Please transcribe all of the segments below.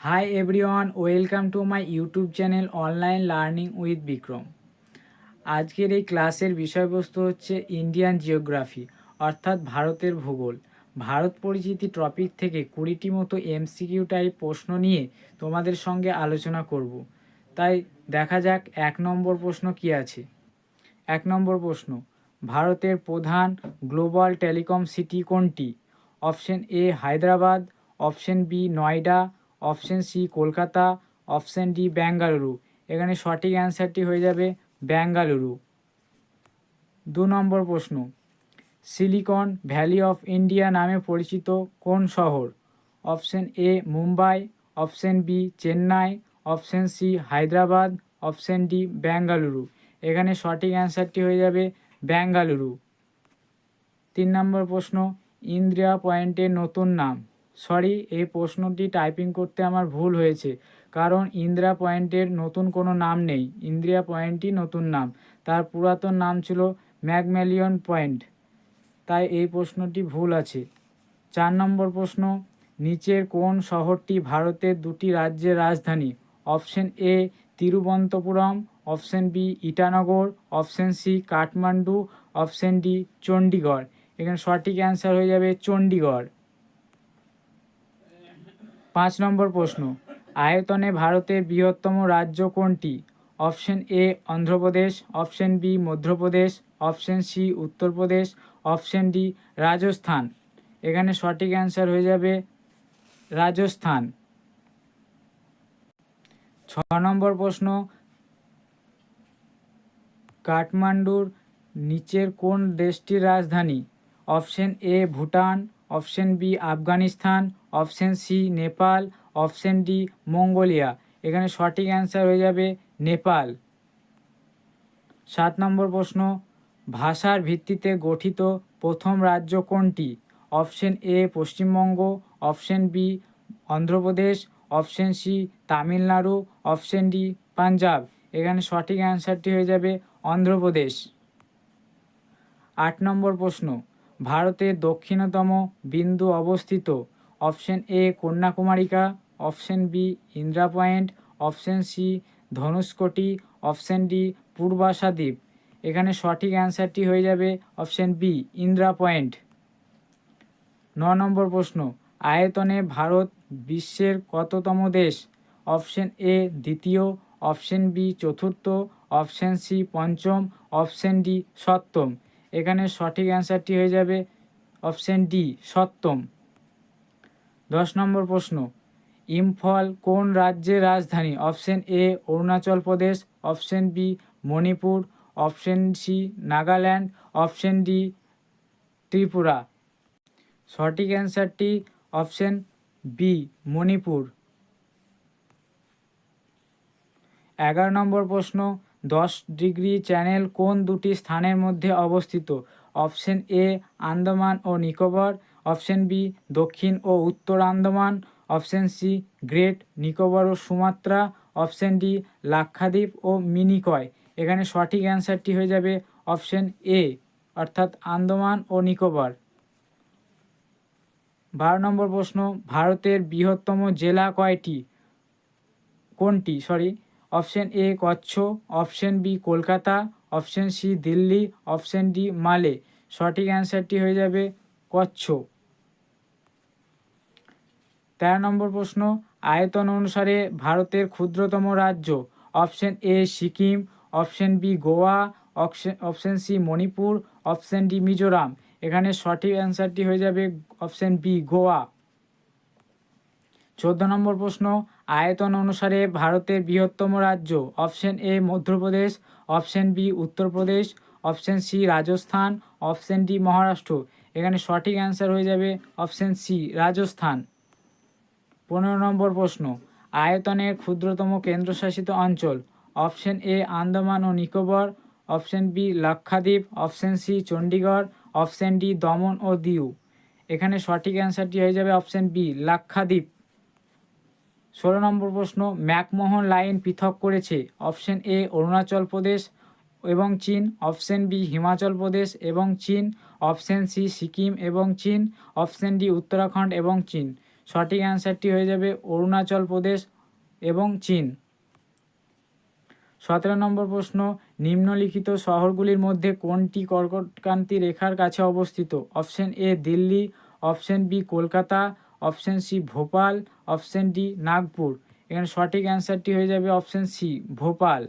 High everyone, welcome to my YouTube channel online learning with Bikram. আজকের এই ক্লাসের বিষয়বস্তু হচ্ছে ইন্ডিয়ান জিওগ্রাফি অর্থাৎ ভারতের ভূগোল। ভারত পরিচিতি টপিক থেকে 20টি মতো এমসিকিউ টাইপ প্রশ্ন নিয়ে তোমাদের সঙ্গে আলোচনা করব। তাই দেখা যাক 1 নম্বর প্রশ্ন কি আছে। 1 নম্বর প্রশ্ন, ভারতের প্রধান গ্লোবাল টেলিকম সিটি কোনটি? Option A Hyderabad, option B Noida, option C Kolkata, option D Bengaluru. এখানে সঠিক অ্যান্সারটি হয়ে যাবে বেঙ্গালুরু। 2 নম্বর প্রশ্ন, সিলিকন ভ্যালি অফ ইন্ডিয়া নামে পরিচিত কোন শহর? Option A Mumbai, option B Chennai, option C Hyderabad, option D Bengaluru. এখানে সঠিক অ্যান্সারটি হয়ে যাবে বেঙ্গালুরু। 3 নম্বর প্রশ্ন, ইন্দিরা পয়েন্টের নতুন নাম? সরি, এই প্রশ্নটি টাইপিং করতে আমার ভুল হয়েছে, কারণ ইন্দিরা পয়েন্টের নতুন কোনো নাম নেই। ইন্দিরা পয়েন্টই নতুন নাম, তার পুরাতন নাম ছিল ম্যাকমিলান পয়েন্ট, তাই এই প্রশ্নটি ভুল আছে। 4 নম্বর প্রশ্ন, নিচের কোন শহরটি ভারতের দুটি রাজ্যের রাজধানী? Option A Thiruvananthapuram, option B Itanagar, option C Kathmandu, option D Chandigarh. এখানে সঠিক অ্যান্সার হয়ে যাবে চণ্ডীগড়। 5 নম্বর প্রশ্ন, আয়তনে ভারতের বৃহত্তম রাজ্য কোনটি? Option A Andhra Pradesh, option B Madhya Pradesh, option C Uttar Pradesh, option D Rajasthan. এখানে সঠিক অ্যান্সার হয়ে যাবে রাজস্থান। 6 নম্বর প্রশ্ন, কাঠমান্ডুর নিচের কোন দেশটির রাজধানী? Option A Bhutan, option B Afghanistan, option C Nepal, option D Mongolia. এখানে সঠিক অ্যান্সার হয়ে যাবে নেপাল। 7 নম্বর প্রশ্ন, ভাষার ভিত্তিতে গঠিত প্রথম রাজ্য কোনটি? Option A Paschimbanga, option B Andhra Pradesh, option C Tamil Nadu, option D Punjab. এখানে সঠিক অ্যান্সারটি হয়ে যাবে অন্ধ্রপ্রদেশ। 8 নম্বর প্রশ্ন, ভারতের দক্ষিণতম বিন্দু অবস্থিত? Option A Kanyakumarika, option B Indira point, option C Dhanushkodi, option D Purbasha দ্বীপ। এখানে সঠিক অ্যান্সারটি হয়ে যাবে অপশন বি ইন্দিরা পয়েন্ট। 9 নম্বর প্রশ্ন, আয়তনে ভারত বিশ্বের কততম দেশ? অপশন এ দ্বিতীয়, অপশন বি চতুর্থ, অপশন সি পঞ্চম, অপশন ডি সপ্তম। এখানে সঠিক অ্যান্সারটি হয়ে যাবে অপশন ডি সপ্তম। 10 নম্বর প্রশ্ন, ইম্ফল কোন রাজ্যের রাজধানী? Option A Arunachal Pradesh, option B Manipur, option C Nagaland, option D Tripura. সঠিক অ্যান্সারটি অপশন বি মণিপুর। 11 নম্বর প্রশ্ন, 10° চ্যানেল কোন দুটি স্থানের মধ্যে অবস্থিত? অপশন এ আন্দামান ও নিকোবর, অপশন বি দক্ষিণ ও উত্তর Andaman, option C great Nicobar ও সুমাত্রা, অপশন ডি লাক্ষাদ্বীপ ও মিনিকয়। এখানে সঠিক অ্যান্সারটি হয়ে যাবে অপশন এ অর্থাৎ আন্দামান ও নিকোবর। 12 নম্বর প্রশ্ন, ভারতের বৃহত্তম জেলা কয়টি? কোনটি? Option A Kutch, option B Kolkata, option C Delhi, option D Male. সঠিক অ্যান্সারটি হয়ে যাবে কচ্ছ। 13 নম্বর প্রশ্ন, আয়তন অনুসারে ভারতের ক্ষুদ্রতম রাজ্য? Option A Sikkim, option B Goa, option C Manipur, option D Mizoram. এখানে সঠিক অ্যান্সারটি হয়ে যাবে অপশন বি গোয়া। 14 নম্বর প্রশ্ন, আয়তন অনুসারে ভারতের বৃহত্তম রাজ্য? Option A Madhya Pradesh, option B Uttar Pradesh, option C Rajasthan, option D Maharashtra. এখানে সঠিক অ্যান্সার হয়ে যাবে অপশন সি রাজস্থান। 15 নম্বর প্রশ্ন, আয়তনের ক্ষুদ্রতম কেন্দ্রশাসিত অঞ্চল? অপশন এ আন্দামান ও Nicobar, option B Lakshadweep, option C Chandigarh, option D Daman ও দিউ। এখানে সঠিক অ্যান্সারটি হয়ে যাবে অপশন বি লাক্ষাদ্বীপ। 16 নম্বর প্রশ্ন, ম্যাকমোহন লাইন পৃথক করেছে? অপশন এ অরুণাচল প্রদেশ এবং চীন, অপশন বি হিমাচল প্রদেশ এবং চীন, অপশন সি সিকিম এবং চীন, অপশন ডি উত্তরাখণ্ড এবং চীন। সঠিক অ্যান্সারটি হয়ে যাবে অরুণাচল প্রদেশ এবং চীন। 17 নম্বর প্রশ্ন, নিম্নলিখিত শহরগুলির মধ্যে কোনটি কর্কটক্রান্তি রেখার কাছে অবস্থিত? Option A Delhi, option B Kolkata, option C Bhopal, option D Nagpur. এখানে সঠিক অ্যান্সারটি হয়ে যাবে অপশন সি ভোপাল।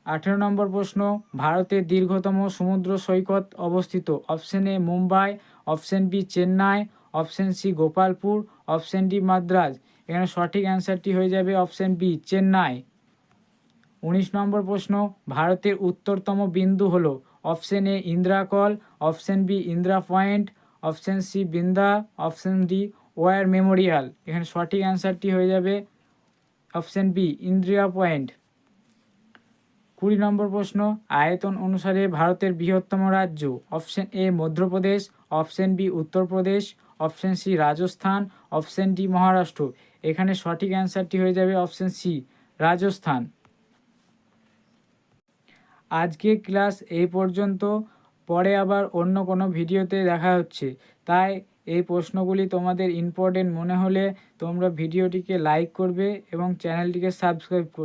18 নম্বর প্রশ্ন, ভারতের দীর্ঘতম সমুদ্র সৈকত অবস্থিত? Option A Mumbai, option B Chennai, option C Gopalpur, option D Madras. এখানে সঠিক অ্যান্সারটি হয়ে যাবে অপশন বি চেন্নাই। 19 নম্বর প্রশ্ন, ভারতের উত্তরতম বিন্দু হল? Option A Indrakal, option B Indira point, option C Binda, option D war memorial. এখানে সঠিক অ্যান্সারটি হয়ে যাবে অপশন বি ইন্দ্রিয়া পয়েন্ট। 20 নম্বর প্রশ্ন, আয়তন অনুসারে ভারতের বৃহত্তম রাজ্য? Option A Madhya Pradesh, option B Uttar Pradesh, option C Rajasthan, option D Maharashtra. এখানে সঠিক অ্যান্সারটি হয়ে যাবে অপশন সি রাজস্থান। আজকে ক্লাস এই পর্যন্ত, পরে আবার অন্য কোনো ভিডিওতে দেখা হচ্ছে। তাই এই প্রশ্নগুলি তোমাদের ইম্পর্টেন্ট মনে হলে তোমরা ভিডিওটিকে লাইক করবে এবং চ্যানেলটিকে সাবস্ক্রাইব করবে।